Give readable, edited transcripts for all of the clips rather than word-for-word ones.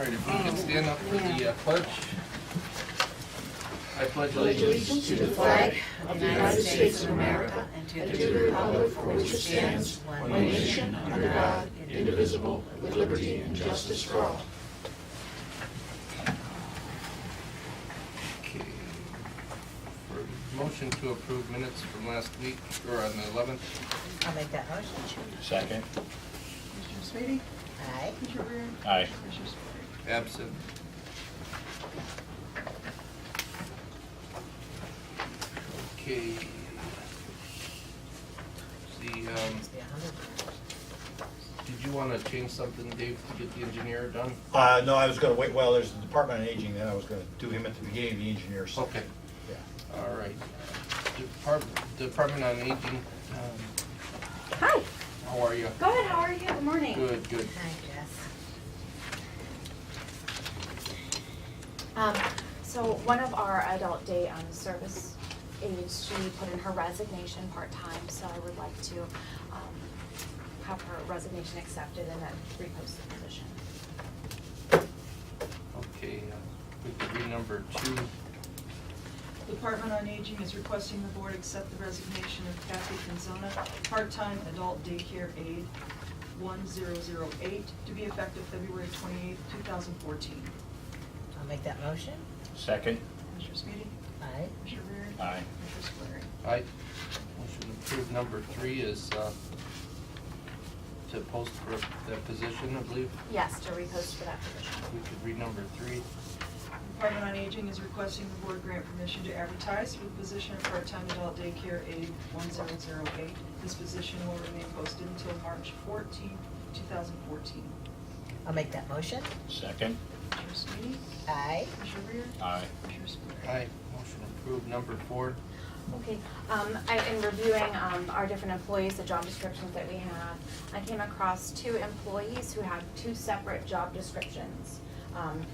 right, if you can stand up for the pledge. I pledge Allegiance to the flag of the United States of America and to the republic for which it stands, one nation, under God, indivisible, with liberty and justice for all. Okay. For motion to approve minutes from last week, or on the 11th. I'll make that motion. Second. Commissioner Sweetie? Aye. Commissioner Rea? Aye. Commissioner Spillier? Absent. Okay. The, Must be 100. did you want to change something, Dave, to get the engineer done? No, I was gonna wait, well, there's the Department on Aging, then I was gonna do him at the beginning of the engineer section. Okay. Yeah. All right. Department on Aging, Hi, how are you? good, how are you? Good morning. Good, good. Hi, Jess. So one of our adult day service aides, she put in her resignation part-time, so I would like to have her resignation accepted and then repost the position. Okay, we could read number 2. Department on Aging is requesting the board accept the resignation of Kathy Canzona, part-time adult daycare aide, 1008, to be effective February 28, 2014. I'll make that motion. Second. Commissioner Sweetie? Aye. Commissioner Rea? Aye. Commissioner Spillier? Aye. Motion approved. Number 3 is to post for that position, I believe. Yes, to repost for that position. We could read number 3. Department on Aging is requesting the board grant permission to advertise for the position of part-time adult daycare aide 1008. This position will remain posted until March 14, 2014. I'll make that motion. Second. Commissioner Sweetie? Aye. Commissioner Rea? Aye. Commissioner Spillier? Aye. Motion approved. Number 4. Okay, in reviewing our different employees, the job descriptions that we have, I came across 2 employees who had 2 separate job descriptions.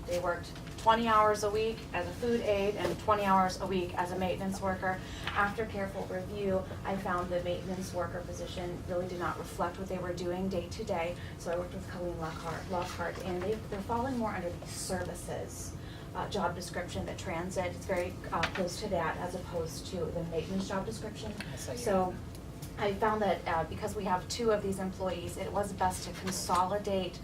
They worked 20 hours a week as a food aide and 20 hours a week as a maintenance worker. After careful review, I found the maintenance worker position really did not reflect what they were doing day to day, so I worked with Colleen Lockhart, and they're falling more under the services job description. The transit is very close to that as opposed to the maintenance job description. So I found that because we have 2 of these employees, it was best to consolidate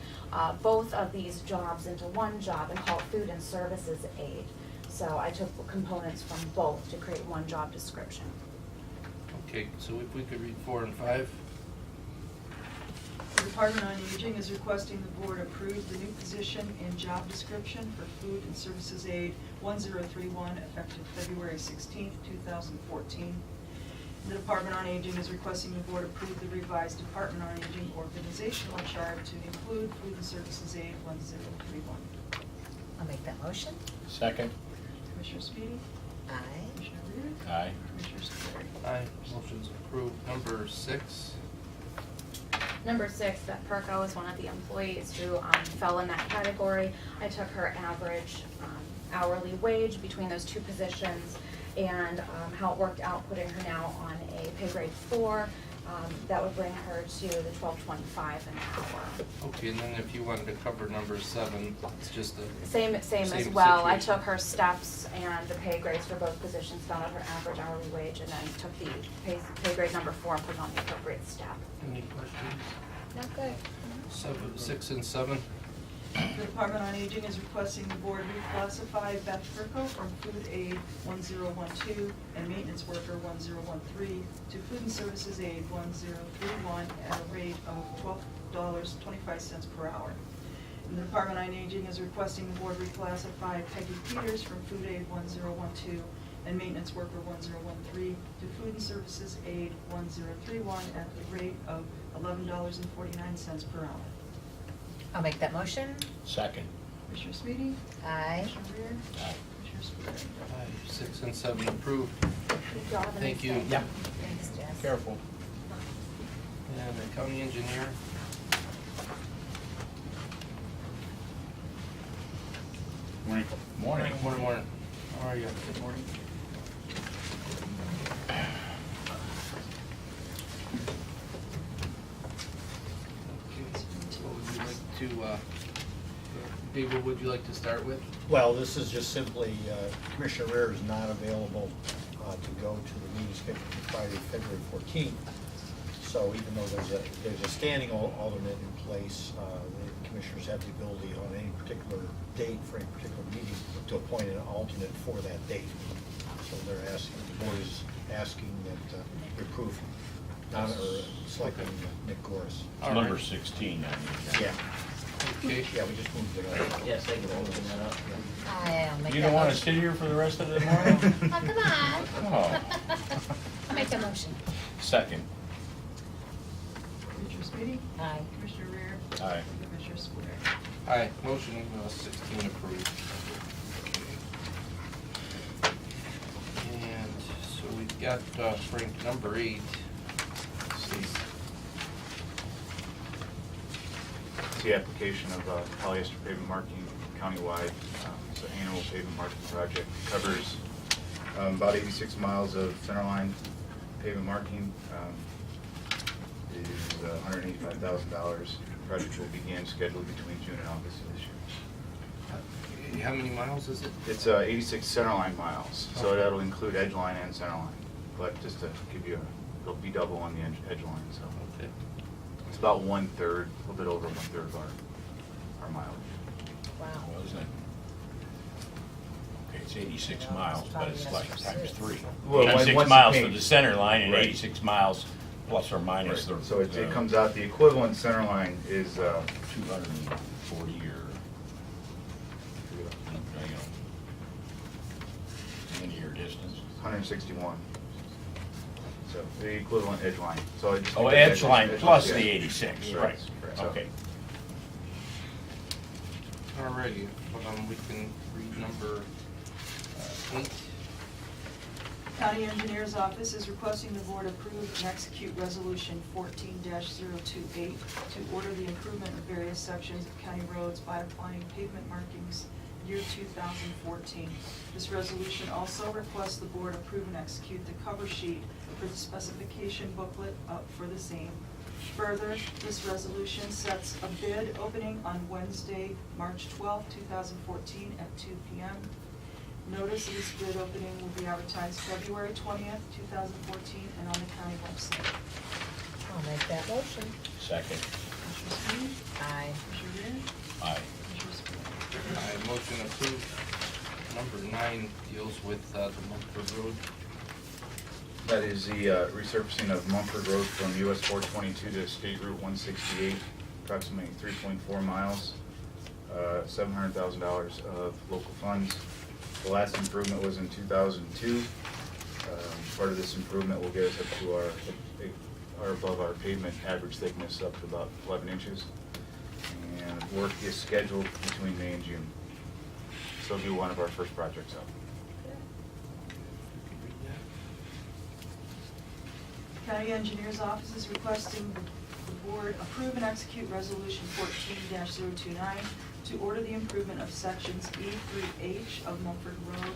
both of these jobs into one job and call it food and services aide. So I took components from both to create one job description. Okay, so if we could read 4 and 5. The Department on Aging is requesting the board approve the new position and job description for Food and Services Aide 1031 effective February 16, 2014. The Department on Aging is requesting the board approve the revised Department on Aging organizational chart to include Food and Services Aide 1031. I'll make that motion. Second. Commissioner Sweetie? Aye. Commissioner Rea? Aye. Commissioner Spillier? Aye. Motion's approved. Number 6. Number 6, that Perko is one of the employees who fell in that category. I took her average hourly wage between those 2 positions and how it worked out, putting her now on a pay grade 4. That would bring her to the $12.25 an hour. Okay, and then if you wanted to cover number 7, it's just a... Same as Same well. I situation. took her steps and the pay grades for both positions, found out her average hourly wage, and then took the pay grade number 4 and put on the appropriate step. Any questions? Not good. 6 and 7. The Department on Aging is requesting the board reclassify Beth Perko from Food Aide 1012 and Maintenance Worker 1013 to Food and Services Aide 1031 at a rate of $12.25 per hour. And the Department on Aging is requesting the board reclassify Peggy Peters from Food Aide 1012 and Maintenance Worker 1013 to Food and Services Aide 1031 at the rate of $11.49 per hour. I'll make that motion. Second. Commissioner Sweetie? Aye. Commissioner Rea? Aye. Commissioner Spillier? Aye. 6 and 7 approved. Good job. and Thank you. stay. Yep. Thanks, Jess. Careful. And the county engineer. Morning. Morning. Morning. How are you? Good morning. Okay, so would you like to Dave, what would you like to start with? Well, this is just simply, Commissioner Rear is not available to go to the meeting scheduled for Friday, February 14th. So even though there's a standing alternate in place, the commissioners have the ability on any particular date for any particular meeting to appoint an alternate for that date. So they're asking, the board is asking that we approve selecting Nick Goris. All Number right. 16, I mean. Yeah, Okay. yeah, we just moved it up. Yes, thank you for opening that up. I'll make You that don't want to motion. sit here for the rest of the morning? Oh, come on. Oh. I'll make that motion. Second. Commissioner Sweetie? Aye. Commissioner Rear? Aye. Commissioner Spillier? Aye, motion 16 approved. And so we've got, Frank, number 8. Let's see. It's the application of polyester pavement marking countywide. It's an annual pavement marking project. It covers about 86 miles of centerline pavement marking. It is $185,000. The project will begin scheduled between June and August of this year. How many miles is it? It's 86 centerline miles, so that'll include edge line and centerline. But just to give you, it'll be double on the edge line, so. Okay. It's about 1/3, a little bit over 1/3 of our mileage. Wow. Well, isn't it? Okay, it's 86 miles, but it's like times 3. Well, Times 6 once you miles for paint- the center line and Right. 86 miles plus or minus the. So it comes out, the equivalent center line is, 240 or, you know, linear distance. 161. So the equivalent edge line. So I just Oh, think that edge line plus yeah. the 86, Right, right, correct. okay. Alrighty, we can read number 8. County Engineer's Office is requesting the board approve and execute Resolution 14-028 to order the improvement of various sections of county roads by applying pavement markings year 2014. This resolution also requests the board approve and execute the cover sheet for the specification booklet up for the same. Further, this resolution sets a bid opening on Wednesday, March 12, 2014 at 2 p.m. Notice of this bid opening will be advertised February 20th, 2014, and on the county website. I'll make that motion. Second. Commissioner Sweetie? Aye. Commissioner Rea? Aye. Commissioner Spillier? Aye, motion approved. Number 9 deals with the Mumford Road. That is the resurfacing of Mumford Road from US 422 to State Route 168, approximately 3.4 miles, $700,000 of local funds. The last improvement was in 2002. Part of this improvement will get us up to our above our pavement average thickness up to about 11 inches. And work is scheduled between May and June. So it'll be one of our first projects up. County Engineer's Office is requesting the board approve and execute Resolution 14-029 to order the improvement of sections E through H of Mumford Road,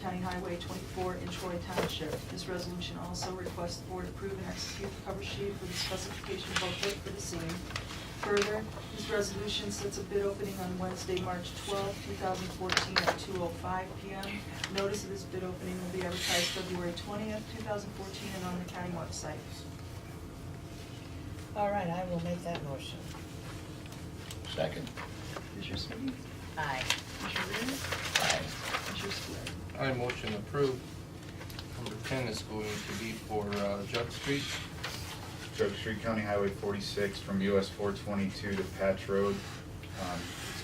County Highway 24 in Troy Township. This resolution also requests the board approve and execute the cover sheet for the specification booklet for the same. Further, this resolution sets a bid opening on Wednesday, March 12, 2014 at 2:05 p.m. Notice of this bid opening will be advertised February 20th, 2014 and on the county website. All right, I will make that motion. Second. Commissioner Sweetie? Aye. Commissioner Rea? Aye. Commissioner Spillier? Aye, motion approved. Number 10 is going to be for Jug Street. Geauga Street, County Highway 46 from US 422 to Patch Road.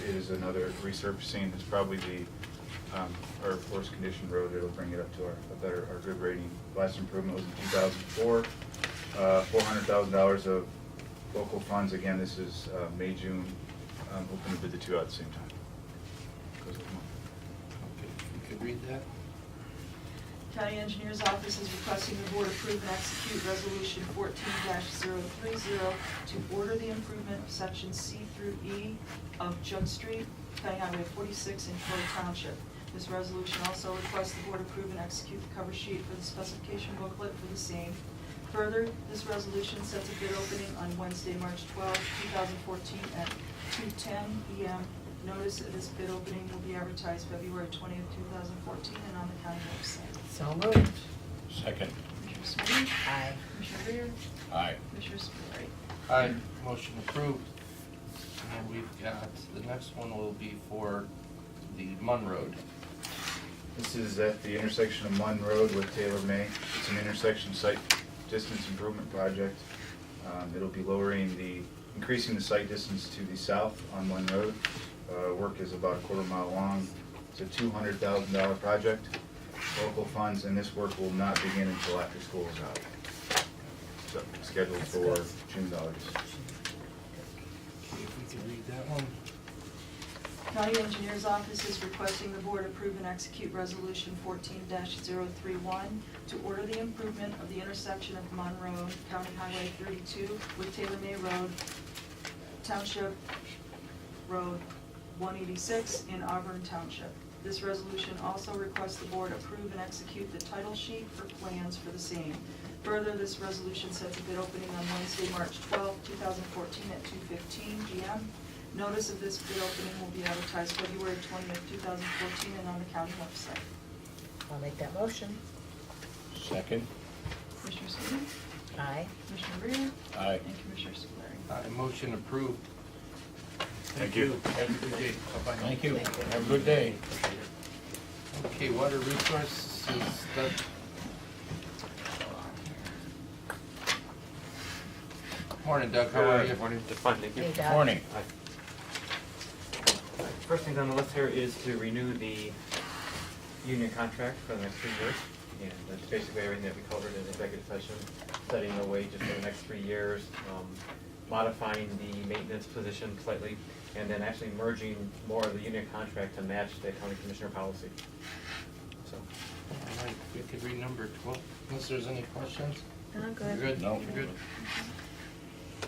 It is another resurfacing. It's probably our worst condition road. It'll bring it up to our good rating. Last improvement was in 2004. $400,000 of local funds. Again, this is May, June. I'm hoping to bid the two out at the same time. Goes with one. Okay, you could read that. County Engineer's Office is requesting the board approve and execute Resolution 14-030 to order the improvement of sections C through E of Jug Street, County Highway 46 in Troy Township. This resolution also requests the board approve and execute the cover sheet for the specification booklet for the same. Further, this resolution sets a bid opening on Wednesday, March 12, 2014 at 2:10 p.m. Notice of this bid opening will be advertised February 20th, 2014, and on the county website. So moved. Second. Commissioner Sweetie? Aye. Commissioner Rea? Aye. Commissioner Spillier? Aye, motion approved. And we've got, the next one will be for the Munn Road. This is at the intersection of Munn Road with Taylor May. It's an intersection site distance improvement project. It'll be increasing the site distance to the south on Munn Road. Work is about a quarter mile long. It's a $200,000 project, local funds, and this work will not begin until after school is out. So scheduled That's for good. June, August. Okay, if we could read that one. County Engineer's Office is requesting the board approve and execute Resolution 14-031 to order the improvement of the intersection of Munn Road, County Highway 32 with Taylor May Road, Township Road 186 in Auburn Township. This resolution also requests the board approve and execute the title sheet for plans for the same. Further, this resolution sets a bid opening on Wednesday, March 12, 2014 at 2:15 p.m. Notice of this bid opening will be advertised February 20th, 2014, and on the county website. I'll make that motion. Second. Commissioner Sweetie? Aye. Commissioner Rea? Aye. And Commissioner Spillier? Aye, motion approved. Thank you. Have a good day. Bye-bye. Thank you. Thank you. Have a good day. Okay, water resources, Doug. Morning, Doug, how are you? Good morning, fine, thank you. Hey, Doug. Morning. Hi. First thing on the list here is to renew the union contract for the next 3 years. And that's basically everything that we covered in executive session, setting the wages for the next 3 years, modifying the maintenance position slightly, and then actually merging more of the union contract to match the county commissioner policy. So, All right, we could read number 12, unless there's any questions. I'm You're good. good? No. You're good?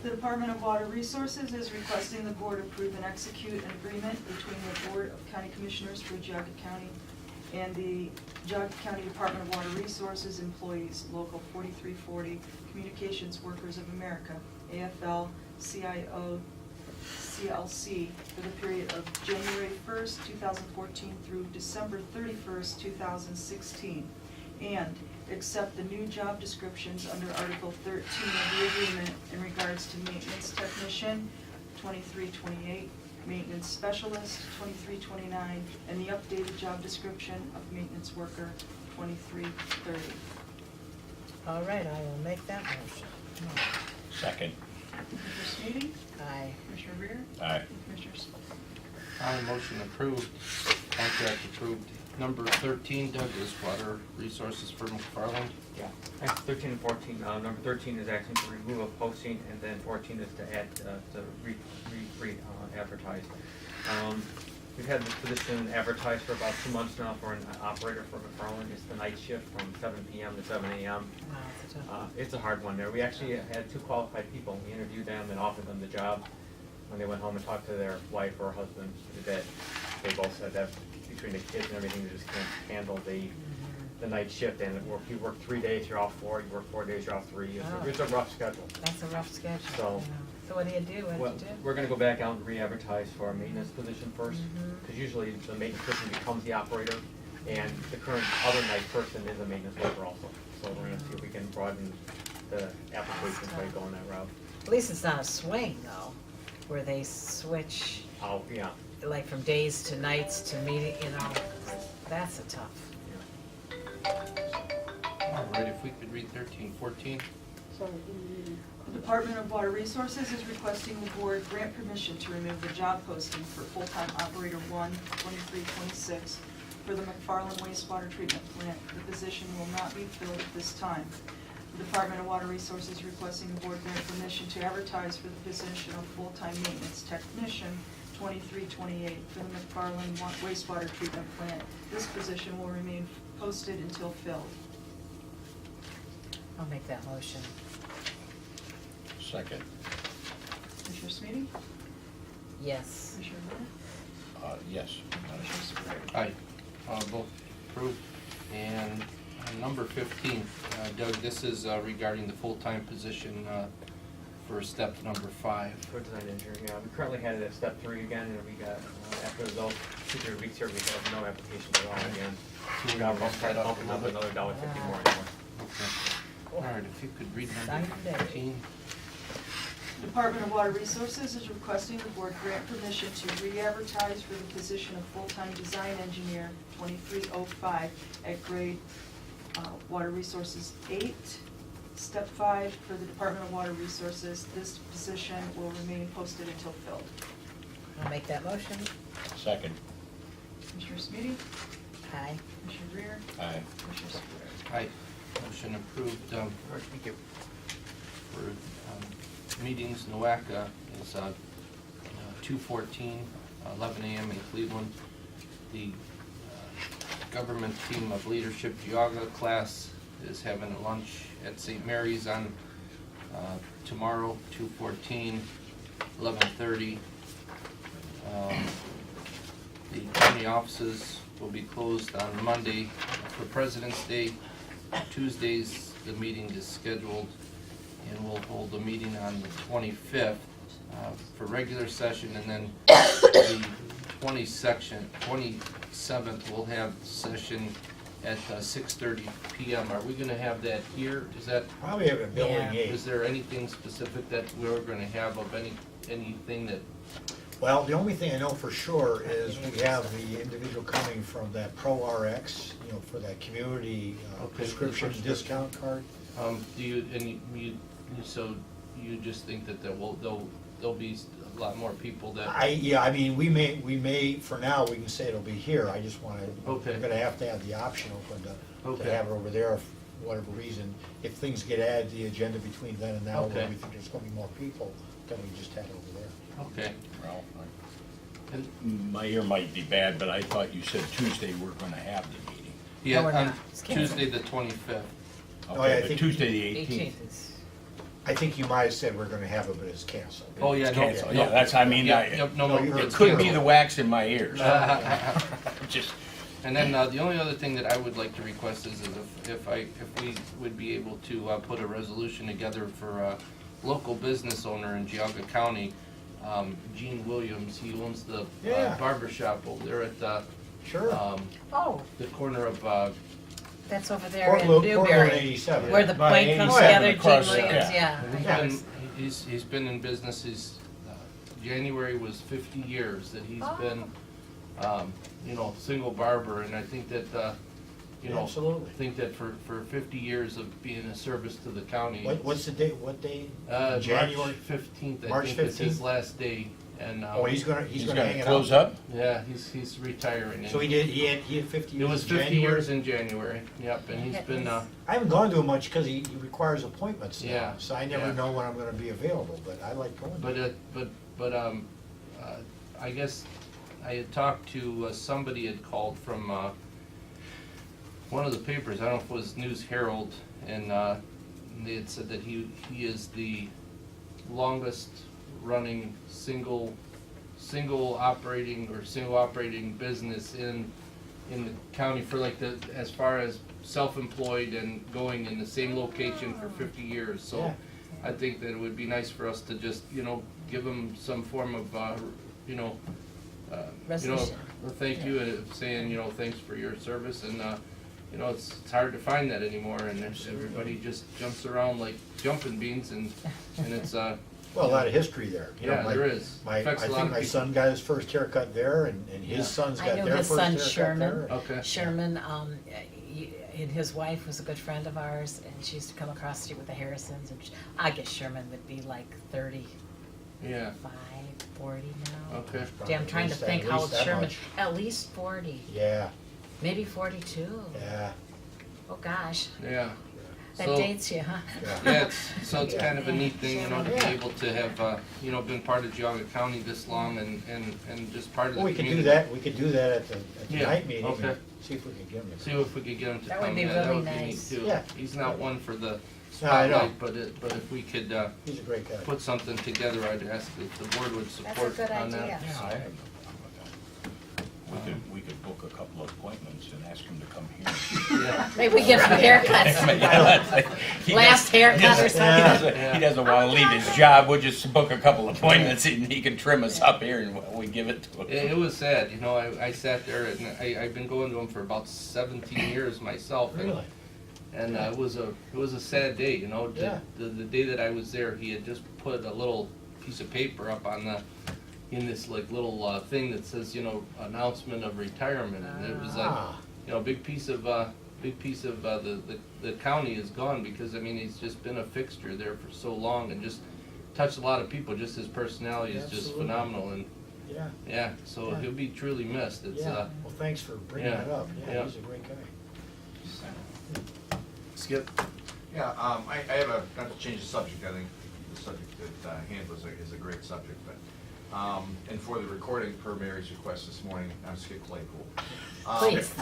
The Department of Water Resources is requesting the board approve and execute an agreement between the Board of County Commissioners for Geauga County and the Geauga County Department of Water Resources employees, Local 4340, Communications Workers of America, AFL-CIO CLC, for the period of January 1st, 2014 through December 31st, 2016, and accept the new job descriptions under Article 13 of the agreement in regards to maintenance technician, 2328, maintenance specialist, 2329, and the updated job description of maintenance worker, 2330. All right, I will make that motion. Second. Commissioner Sweetie? Aye. Commissioner Rea? Aye. And Commissioner Spillier? Aye, motion approved. Contract approved. Number 13, Douglas Water Resources for McFarland. yeah, that's 13 and 14. Number 13 is actually to remove a posting, and then 14 is to add, to advertise. We've had this position advertised for about 2 months now for an operator for McFarland. It's the night shift from 7 p.m. to 7 a.m. Wow, it's a tough. It's a hard one there. We actually had 2 qualified people. We interviewed them and offered them the job. When they went home and talked to their wife or husband, that they both said that between the kids and everything, they just can't handle the night shift. And you work 3 days, you're off 4. You work 4 days, you're off 3. It's a rough schedule. That's a rough schedule. So- I know. So what do you do? Well, What do you do? we're gonna go back out and re-advertise for our maintenance position first, Mhm. because usually the maintenance person becomes the operator, and the current other night person is a maintenance worker also. So we're gonna see if we can broaden the application by going that route. At least it's not a swing though, where they switch Oh, yeah, like from days to nights to meeting, you know, that's a tough. All right, if we could read 13, 14. The Department of Water Resources is requesting the board grant permission to remove the job posting for full-time operator 1, 2326 for the McFarland wastewater treatment plant. The position will not be filled at this time. The Department of Water Resources is requesting the board grant permission to advertise for the position of full-time maintenance technician, 2328 for the McFarland wastewater treatment plant. This position will remain posted until filled. I'll make that motion. Second. Commissioner Sweetie? Yes. Commissioner Rea? Yes. Commissioner Spillier? Aye, both approved. And number 15, Doug, this is regarding the full-time position for step number 5. For design engineering, yeah, we currently had it at step 3 again, and we got, after those 2-3 weeks here, we have no applications at all again. So we're Now gonna we're bump that up a bumping little up bit. another $1.50 more anymore. Okay. All right, if you could read number Sunday. 15. Department of Water Resources is requesting the board grant permission to re-advertise for the position of full-time design engineer 2305 at grade Water Resources 8. Step 5 for the Department of Water Resources. This position will remain posted until filled. I'll make that motion. Second. Commissioner Smeedy? Aye. Commissioner Reer? Aye. Commissioner Spudler? Aye. Motion approved. All right, thank you. For meetings, NOACA is 2/14, 11 a.m. in Cleveland. The government team of leadership Geauga class is having a lunch at St. Mary's on tomorrow, 2/14, 11:30. The county offices will be closed on Monday for President's Day. Tuesdays, the meeting is scheduled, and we'll hold a meeting on the 25th for regular session, and then the 27th, we'll have session at 6:30 p.m. Are we gonna have that here? Is that, Probably have a building Yeah. eight. is there anything specific that we're gonna have of anything that, Well, the only thing I know for sure is we have the individual coming from that Pro RX, for that community Okay, prescription prescription. discount card. do you, and so you just think that there'll be a lot more people that? I mean, we may, for now, we can say it'll be here, I just wanna, Okay. we're gonna have to have the option open to Okay. have it over there for whatever reason. If things get added to the agenda between then and now, where Okay. we think there's gonna be more people, then we just have it over there. Okay. Well, And- my ear might be bad, but I thought you said Tuesday we're gonna have the meeting. Yeah, we're on not. It's canceled. Tuesday, the 25th. Oh, yeah, I Okay, but think- Tuesday the 18th. 18th is, I think you might have said we're gonna have it, but it's canceled. Oh, yeah, It's no. canceled. no. Yeah, that's, I mean, Yeah, yep, no, No, no, you're- it it's could be canceled. the wax in my ears. Just, And then the only other thing that I would like to request is if we would be able to put a resolution together for a local business owner in Geauga County, Gene Williams, he owns the Yeah. barber shop over there at Sure. oh, the corner of, that's over there Port in Lu- Port Lu Newberry, 87. where the By point comes 87 together, Gene across, Williams, yeah. yeah. he's been in business, January was 50 years that he's been, single barber, and I think that, Absolutely. I think that for 50 years of being a service to the county. What's the date, what day? January January? 15th, I March think is his 15th? last day, and, Oh, he's gonna he's hang gonna it close up? up? yeah, he's retiring. So he had 50 It years was in 50 January? years in January, yep, and he's been, I haven't gone to him much because he requires appointments now, Yeah, so I never yeah. know when I'm gonna be available, but I like going. I guess I had talked to, somebody had called from, one of the papers, I don't know if it was News Herald, and they had said that he is the longest running single operating business in the county for as far as self-employed and going in the same location for 50 years, so Yeah. I think that it would be nice for us to just, give him some form of, Resolution. a thank you, saying, thanks for your service, and, it's hard to find that anymore, and everybody just jumps around like jumping beans, and it's, Well, a lot of history there. You know, yeah, my- there is. I Affects a lot think of my people. son got his first haircut there, and Yeah. his son's I got knew their his first son, haircut Sherman. there. Okay. Sherman, and his wife was a good friend of ours, and she used to come across the street with the Harrisons, and I guess Sherman would be like 35, Yeah, 40 now. okay. Gee, I'm trying to think At how least old that Sherman, much. at least 40, Yeah, maybe 42. yeah, Oh, gosh, Yeah. that So- dates you, huh? yeah. Yeah, it's kind of a neat thing, to be Yeah. able to have, been part of Geauga County this long and just part of the Well, we could community. do that, at the Yeah, night meeting, okay. and see if we can get him. See if we could get him to That come, would be yeah, that really would be neat nice. too. Yeah. He's not one for the No, I know. spotlight, but if we could, He's a great guy. put something together, I'd ask if the board would That's a support good on that. idea. Yeah, I have no problem with that. We could book a couple of appointments and ask him to come here. Yeah. Maybe we get some haircuts. last haircut or He something. doesn't wanna leave his job, we'll just book a couple appointments and he can trim us up here and we give it to him. It was sad, you know, I sat there and I've been going to him for about 17 years myself. And, Really? and it was a sad day, you know. Yeah. The day that I was there, he had just put a little piece of paper up on in this like little thing that says, you know, announcement of retirement. And it was like, Ah, you know, a big piece of the county is gone because, I mean, he's just been a fixture there for so long and just touched a lot of people. Just his personality is just Absolutely. phenomenal. And yeah, yeah, so Yeah. he'll be truly missed. It's yeah. Well, thanks for bringing yeah, that up. Yeah, yeah. he's a great guy. Skip? Yeah, I have not to change the subject, I think the subject that handles is a great subject, but, and for the recording per Mary's request this morning, I'm Skip Claypool. Please,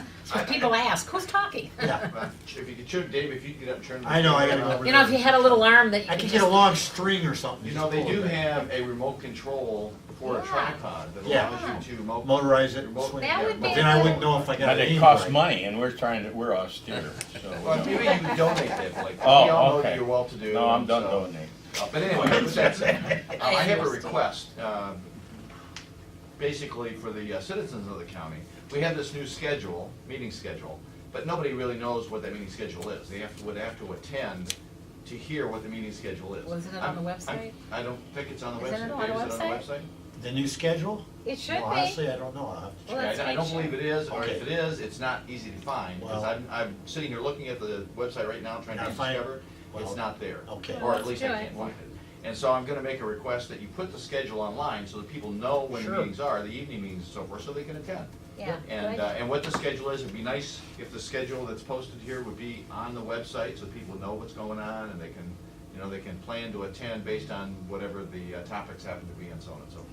people ask, who's talking? Yeah. If you could turn, Dave, if you could get up and turn. the I know, I camera gotta go on. over You know, if you had a little arm that you I could could get just. a long string or something. You just know, they pull do it back. have a remote control for a Yeah. tripod that Yeah. allows you to Motorize it, remote- swing That yeah, would be But remote- then I wouldn't know if I got But it it aimed costs right. money and we're austere, Well, so. maybe you can donate that, like, we Oh, all know okay. that you're well-to-do. No, I'm done so- donating. But anyway, with that said, I have a understand. request, basically for the citizens of the county. We have this new schedule, meeting schedule, but nobody really knows what that meeting schedule is. They would have to attend to hear what the meeting schedule is. Wasn't it on the website? I don't think it's on the Isn't website. it on Dave, the is it on the website? website? The new schedule? It should Well, be. honestly, I don't know. I'll have to check. Well, let's I make don't sure. believe it is, or Okay. if it is, it's not easy to find, because Well- I'm sitting here looking at the website right now, trying to Not find- discover, it's well, not there. okay. Or at Let's least do I it. can't find it. And so I'm gonna make a request that you put the schedule online so that people know when the Sure. meetings are, the evening meetings and so forth, so they can attend. Yeah. And, good idea. and what the schedule is, it'd be nice if the schedule that's posted here would be on the website so people know what's going on and they can, you know, they can plan to attend based on whatever the topics happen to be and so on and so forth.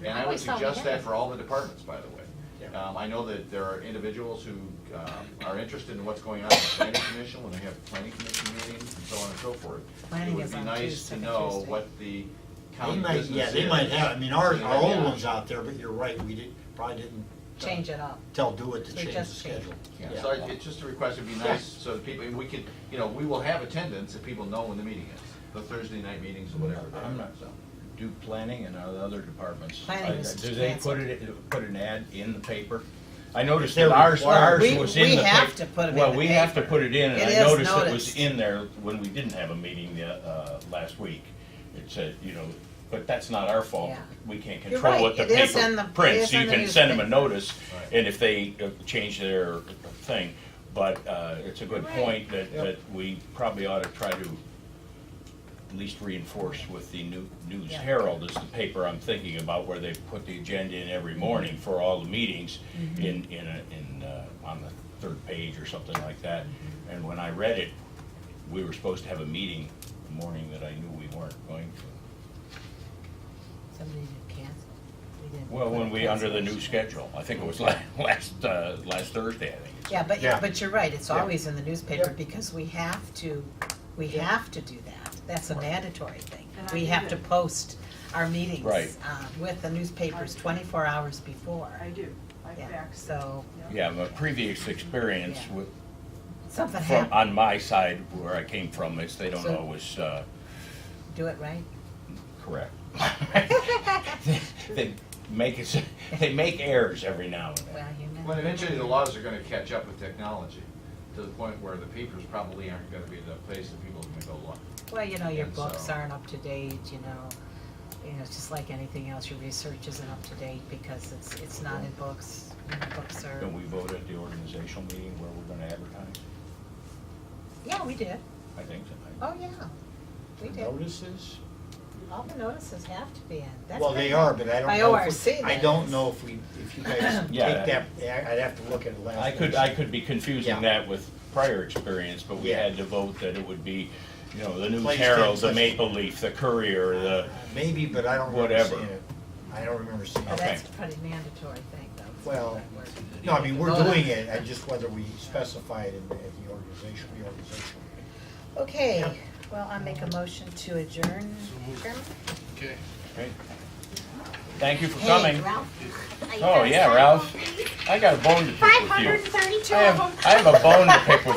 And I would always thought we suggest had that it. for all the departments, by the way. Yeah. I know that there are individuals who are interested in what's going on in the planning commission, when they have planning commission meetings and so on and so forth. Planning It is would on be nice Tuesday, to know Tuesday. what the They county might, business yeah, is. they might have, I mean, our Yeah. old one's out there, but you're right, probably didn't. Change it up. Tell Do It to We change the just changed schedule. Yeah, so it's just a request, it'd be nice, so that people, and we could, you know, we will have attendance if people know when the meeting is, the Thursday night meetings or whatever. they I'm are, not, so. do planning and other departments. Planning is Do they canceled. put an ad in the paper? I noticed They're that ours required. was in the We paper. have to put 'em in Well, the we have to paper. put it in, and It I is noticed it was noticed. in there when we didn't have a meeting last week. It said, you know, but that's not our fault. Yeah. We can't You're control right. what the It is in paper the- it prints. is You in the can send them a newspaper. notice, Right. and if they change their thing. But it's a good You're right. point that Yep. we probably ought to try to at least reinforce with the News Yeah. Herald is the paper I'm thinking about, where they put the agenda in every morning for all the meetings on the third page or something like that. And when I read it, we were supposed to have a meeting the morning that I knew we weren't going to. Somebody did cancel. We didn't Well, put when a we, under the new cancellation. schedule, I think it was last Thursday, I think. Yeah, Yeah. but you're right, it's Yeah. always in the newspaper Yeah. because we have to do that. That's a Right. mandatory thing. And I We do have to that. post our meetings Right. with the newspapers 24 hours before. I do, I Yeah, fax it. so Yeah, my previous experience Yeah. with, something from, happened, on my side, where I came from, is they don't So- always, do it right. correct. They make it, they make errors every now and then. Well, you know. Well, eventually the laws are gonna catch up with technology, to the point where the papers probably aren't gonna be the place that people are gonna go look. Well, you know, your And books so- aren't up to date, you know, it's just like anything else, your research isn't up to date because it's not in books. You know, books are, Don't we vote at the organizational meeting where we're gonna advertise? yeah, we did. I think so. Oh, yeah, we did. Notices? All the notices have to be in. That's Well, they pretty- are, but I don't By know. ORC, if we- I that don't is. know if you guys Yeah. take that, I'd have to look at it last. I could be confusing Yeah. that with prior experience, but we Yeah. had to vote that it would be, you know, the News Place Herald, the such- Maple Leaf, the Courier, the, Maybe, but I don't remember Whatever. seeing it. I don't remember seeing But it. that's a pretty mandatory thing, though. It's Well, not that we're- No, I mean, we're Vote on doing it. it, I just whether we specify it in the organization. Okay, well, I make a motion to adjourn. Chairman? Okay. right? Thank you for Hey, coming. Ralph. Oh, yeah, Ralph. I got a bone to pick with you. 532 I of them. have a bone to pick with